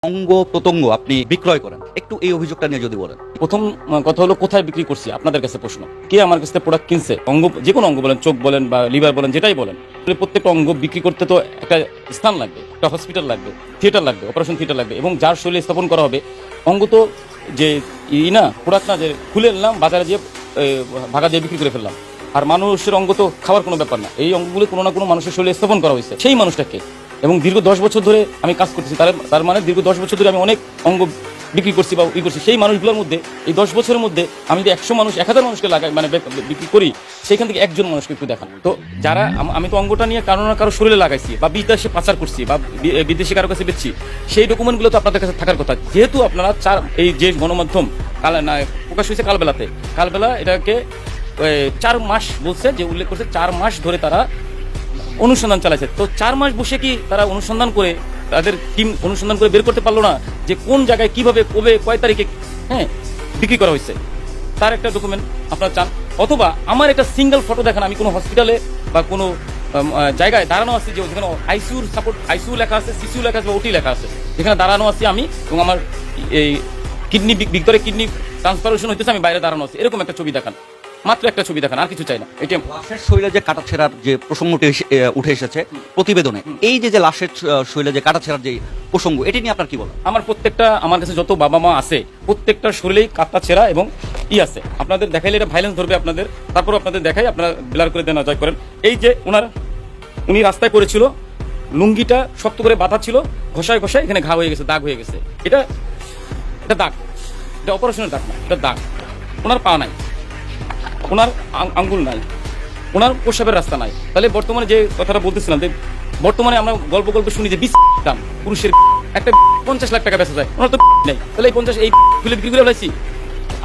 অঙ্গ প্রত্যঙ্গ আপনি বিক্রয় করেন, একটু এই অভিযোগটা নিয়ে যদি বলেন। প্রথম কথা হলো কোথায় বিক্রি করছি, আপনাদের কাছে প্রশ্ন। কে আমার কাছে প্রোডাক্ট কিনছে? অঙ্গ, যে কোনো অঙ্গ বলেন, চোখ বলেন বা লিভার বলেন, যেটাই বলেন, প্রত্যেকটা অঙ্গ বিক্রি করতে তো একটা স্থান লাগবে, একটা হসপিটাল লাগবে, থিয়েটার লাগবে, অপারেশন থিয়েটার লাগবে, এবং যার শরীরে স্থাপন করা হবে। অঙ্গ তো যে না প্রোডাক্ট না যে খুলে নিলাম বাজারে যে ভাগা দিয়ে বিক্রি করে ফেললাম। আর মানুষের অঙ্গ তো খাওয়ার কোনো ব্যাপার না। এই অঙ্গগুলো কোনো না কোনো মানুষের শরীরে স্থাপন করা হয়েছে সেই মানুষটাকে। এবং দীর্ঘ 10 বছর ধরে আমি কাজ করতেছি, তার মানে দীর্ঘ 10 বছর ধরে আমি অনেক অঙ্গ বিক্রি করছি বা করছি। সেই মানুষগুলোর মধ্যে এই 10 বছরের মধ্যে আমি যদি 100 মানুষ 1000 মানুষকে লাগাই, মানে বিক্রি করি, সেখান থেকে একজন মানুষকে একটু দেখান। তো যারা আমি তো অঙ্গটা নিয়ে কারো না কারো শরীরে লাগাইছি বা বিদেশে পাচার করছি বা বিদেশে কারো কাছে বেচছি, সেই ডকুমেন্টগুলো তো আপনাদের কাছে থাকার কথা। যেহেতু আপনারা এই যে গণমাধ্যম প্রকাশ হয়েছে কালবেলা এটাকে 4 মাস বলছে, যে উল্লেখ করছে 4 মাস ধরে তারা অনুসন্ধান চালাইছে। তো 4 মাস বসে কি তারা অনুসন্ধান করে, তাদের টিম অনুসন্ধান করে বের করতে পারলো না যে কোন জায়গায় কিভাবে কবে কয় তারিখে বিক্রি করা হয়েছে? তার একটা ডকুমেন্ট আপনারা চান, অথবা আমার একটা সিঙ্গেল ফটো দেখান। আমি কোনো হসপিটালে বা কোনো জায়গায় দাঁড়ানো আছি, যে যেখানে আইসিউর সাপোর্ট, আইসিইউ লেখা আছে, সিসিউ লেখা আছে বা ওটি লেখা আছে, যেখানে দাঁড়ানো আছি আমি, এবং আমার এই কিডনি ভিতরে কিডনি ট্রান্সফারেশন হইতেছে, আমি বাইরে দাঁড়ানো আছি, এরকম একটা ছবি দেখান, মাত্র একটা ছবি দেখান, আর কিছু চাই না। এটা লাশের শরীরে যে কাটাছেঁড়ার যে প্রসঙ্গটি উঠে এসেছে প্রতিবেদনে, এই যে লাশের শরীরে যে কাটাছেঁড়ার যে প্রসঙ্গ, এটি নিয়ে আপনার কি বলেন? আমার প্রত্যেকটা, আমার কাছে যত বাবা মা আছে প্রত্যেকটা শরীরেই কাটা ছেঁড়া এবং আছে। আপনাদের দেখাইলে এটা ভাইলেন্স ধরবে আপনাদের, তারপর আপনাদের দেখাই, আপনারা ব্লার করে দেন, জয় করেন। এই যে উনি রাস্তায় পড়েছিল, লুঙ্গিটা শক্ত করে বাঁধা ছিল, ঘষায় এখানে ঘা হয়ে গেছে, দাগ হয়ে গেছে। এটা দাগ, এটা অপারেশনের দাগ না, এটা দাগ। ওনার পা নাই, ওনার আঙ্গুল নাই, ওনার প্রস্রাবের রাস্তা নাই। তাহলে বর্তমানে যে কথাটা বলতেছিলাম, যে বর্তমানে আমরা গল্প শুনি যে 20 দাম পুরুষের একটা 50 লাখ টাকা বেচা যায়, ওনার তো নেই। তাহলে এই 50 এই খুলে বিক্রি করে ফেলাইছি।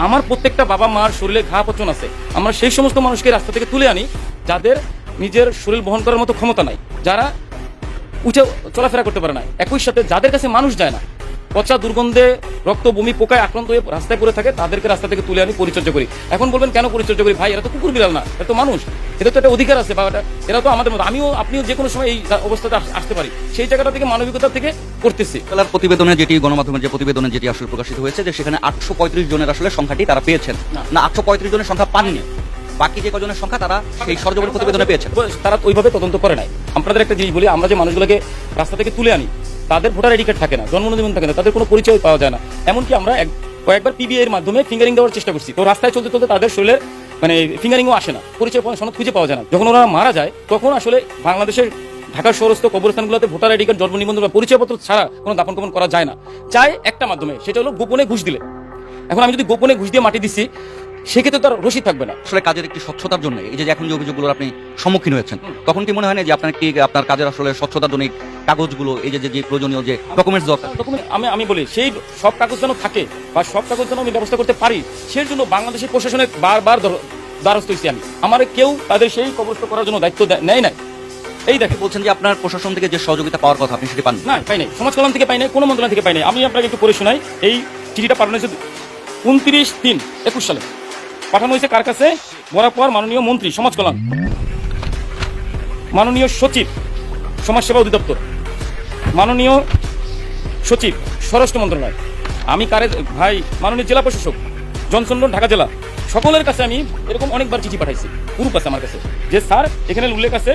আমার প্রত্যেকটা বাবা মার শরীরে ঘা পচন আছে। আমরা সেই সমস্ত মানুষকে রাস্তা থেকে তুলে আনি যাদের নিজের শরীর বহন করার মতো ক্ষমতা নাই, যারা উঠে চলাফেরা করতে পারে না। একই সাথে যাদের কাছে মানুষ যায় না, পচা দুর্গন্ধে রক্ত বমি পোকায় আক্রান্ত হয়ে রাস্তায় পড়ে থাকে, তাদেরকে রাস্তা থেকে তুলে আনি, পরিচর্যা করি। এখন বলবেন কেন পরিচর্যা করি? ভাই, এরা তো কুকুর বিড়াল না, এরা তো মানুষ, এদের তো একটা অধিকার আছে, বা এরা তো আমাদের মতো, আপনিও যে কোনো সময় এই অবস্থাতে আসতে পারি। সেই জায়গাটা থেকে মানবিকতা থেকে করতেছি। তার প্রতিবেদনে যেটি, গণমাধ্যমের যে প্রতিবেদনে যেটি আসলে প্রকাশিত হয়েছে, যে সেখানে 835 জনের আসলে সংখ্যাটি তারা পেয়েছেন না, 835 জনের সংখ্যা পাননি, বাকি যে কজনের সংখ্যা তারা সেই সরজমিন প্রতিবেদনে পেয়েছেন। তারা ওইভাবে তদন্ত করে নাই। আপনাদের একটা জিনিস বলি, আমরা যে মানুষগুলোকে রাস্তা থেকে তুলে আনি, তাদের ভোটার আইডি কার্ড থাকে না, জন্ম নিবন্ধন থাকে না, তাদের কোনো পরিচয় পাওয়া যায় না। এমনকি আমরা কয়েকবার পিবিআই এর মাধ্যমে ফিঙ্গারিং দেওয়ার চেষ্টা করছি, তো রাস্তায় চলতে তাদের শরীরের ফিঙ্গারিংও আসে না, পরিচয় সনদ খুঁজে পাওয়া যায় না। যখন ওরা মারা যায়, তখন আসলে বাংলাদেশের ঢাকার শহরস্থ কবরস্থানগুলোতে ভোটার আইডি কার্ড, জন্ম নিবন্ধন বা পরিচয়পত্র ছাড়া কোনো দাফন কাফন করা যায় না। চাই একটা মাধ্যমে, সেটা হলো গোপনে ঘুষ দিলে। এখন আমি যদি গোপনে ঘুষ দিয়ে মাটি দিচ্ছি, সেক্ষেত্রে তার রসিদ থাকবে না। আসলে কাজের একটি স্বচ্ছতার জন্য এই যে এখন যে অভিযোগগুলোর আপনি সম্মুখীন হয়েছেন, তখন কি মনে হয় না যে আপনার কাজের আসলে স্বচ্ছতার জন্য কাগজগুলো, এই যে প্রয়োজনীয় যে ডকুমেন্টস দরকার, আমি বলি সেই সব কাগজ যেন থাকে বা সব কাগজ যেন আমি ব্যবস্থা করতে পারি, সেই জন্য বাংলাদেশের প্রশাসনের বারবার দ্বারস্থ হয়েছি আমি। আমার কেউ তাদের সেই কবরস্থ করার জন্য দায়িত্ব নেয় নাই। এই দেখে বলছেন যে আপনার প্রশাসন থেকে যে সহযোগিতা পাওয়ার কথা, আপনি সেটি পান না? পাই নাই, সমাজ কল্যাণ থেকে পাই নাই, কোনো মন্ত্রণালয় থেকে পাই নাই। আমি আপনাকে একটু পড়ে শোনাই। এই চিঠিটা পাঠানো হয়েছে 29/3/21 সালে। পাঠানো হয়েছে কার কাছে? বরাবর মাননীয় মন্ত্রী সমাজ কল্যাণ, মাননীয় সচিব সমাজসেবা অধিদপ্তর, মাননীয় সচিব স্বরাষ্ট্র মন্ত্রণালয়, আমি ভাই মাননীয় জেলা প্রশাসক জনসন ঢাকা জেলা, সকলের কাছে আমি এরকম অনেকবার চিঠি পাঠাইছি। গ্রুপ আছে আমার কাছে, যে স্যার এখানে উল্লেখ আছে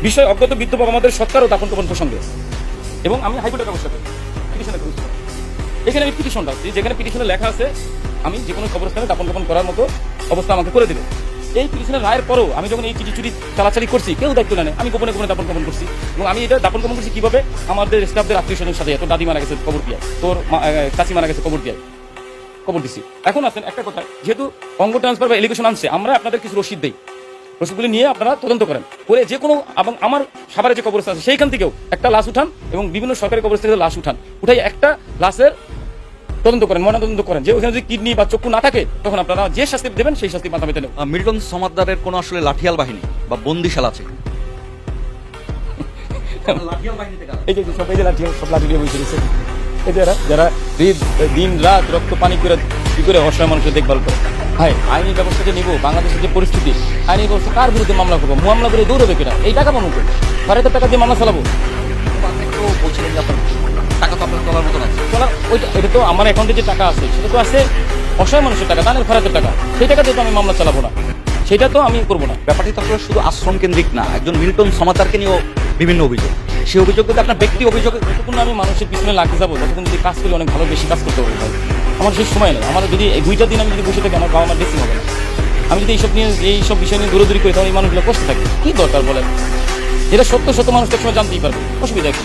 বিষয় অজ্ঞাত বৃদ্ধ বাবা মাদের সৎকার ও দাফন কাফন প্রসঙ্গে, এবং আমি হাইকোর্টের ব্যবস্থা করি, পিটিশনের ব্যবস্থা। এখানে আমি পিটিশনটা আছে, যেখানে পিটিশনে লেখা আছে আমি যে কোনো কবরস্থানে দাপন কাপন করার মতো অবস্থা আমাকে করে দেবে। এই পিটিশনের রায়ের পরেও আমি যখন এই চিঠি চালাচালি করছি, কেউ দায়িত্ব নেয়, আমি গোপনে দাপন কাপন করছি। এবং আমি এটা দাপন কাপন করছি কিভাবে? আমাদের স্টাফদের আত্মীয় স্বজনের সাথে। তোর দাদি মারা গেছে, কবর দিয়ে, তোর চাচি মারা গেছে, কবর দিয়ে কবর দিছি। এখন আসেন একটা কথা, যেহেতু অঙ্গ ট্রান্সফার বা এলিগেশন আনছে, আমরা আপনাদের কিছু রসিদ দিই, রসিদগুলি নিয়ে আপনারা তদন্ত করেন, করে যে কোনো, এবং আমার সাভারে যে কবরস্থান আছে সেইখান থেকেও একটা লাশ উঠান, এবং বিভিন্ন সরকারি কবরস্থান থেকে লাশ উঠাই একটা লাশের তদন্ত করেন, ময়নাতদন্ত করেন, যে ওখানে যদি কিডনি বা চক্ষু না থাকে, তখন আপনারা যে শাস্তি দেবেন সেই শাস্তি মাথা পেতে নেবেন। মিল্টন সমাদদারের কোনো আসলে লাঠিয়াল বাহিনী বা বন্দিশালা আছে? এই যে সব এই যে লাঠিয়াল, সব লাঠি দিয়ে বসে রয়েছে, এই যারা দিন রাত রক্ত পানি করে কি করে অসহায় মানুষের দেখভাল করে। ভাই, আইনি ব্যবস্থা যে নিব, বাংলাদেশের যে পরিস্থিতি, আইনি ব্যবস্থা কার বিরুদ্ধে মামলা করবো? মামলা করে দৌড়বে কিনা? এই টাকা পাবো, বাড়িতে টাকা দিয়ে মামলা চালাবো। আপনি তো বলছিলেন যে আপনার টাকা তো আপনার তোলার মতন আছে। চলার ওইটা এটা তো আমার অ্যাকাউন্টে যে টাকা আছে সেটা তো আছে অসহায় মানুষের টাকা, দানের খরাতের টাকা, সেই টাকা দিয়ে তো আমি মামলা চালাবো না, সেটা তো আমি করবো না। ব্যাপারটি তো আসলে শুধু আশ্রম কেন্দ্রিক না, একজন মিল্টন সমাচারকে নিয়েও বিভিন্ন অভিযোগ। সেই অভিযোগ কিন্তু আপনার ব্যক্তি অভিযোগ। যতক্ষণ না আমি মানুষের পিছনে লাগতে যাবো ততক্ষণ যদি কাজ করি অনেক ভালো বেশি কাজ করতে হবে ভাই। আমার সেই সময় নেই। আমার যদি এই 2টা দিন আমি যদি বসে থাকি আমার বাবা মার ড্রেসিং হবে না। আমি যদি এইসব বিষয় নিয়ে দৌড়াদৌড়ি করি তাহলে এই মানুষগুলো কষ্ট থাকে। কি দরকার বলেন? যেটা সত্য মানুষ তো সময় জানতেই পারবে, অসুবিধা কি?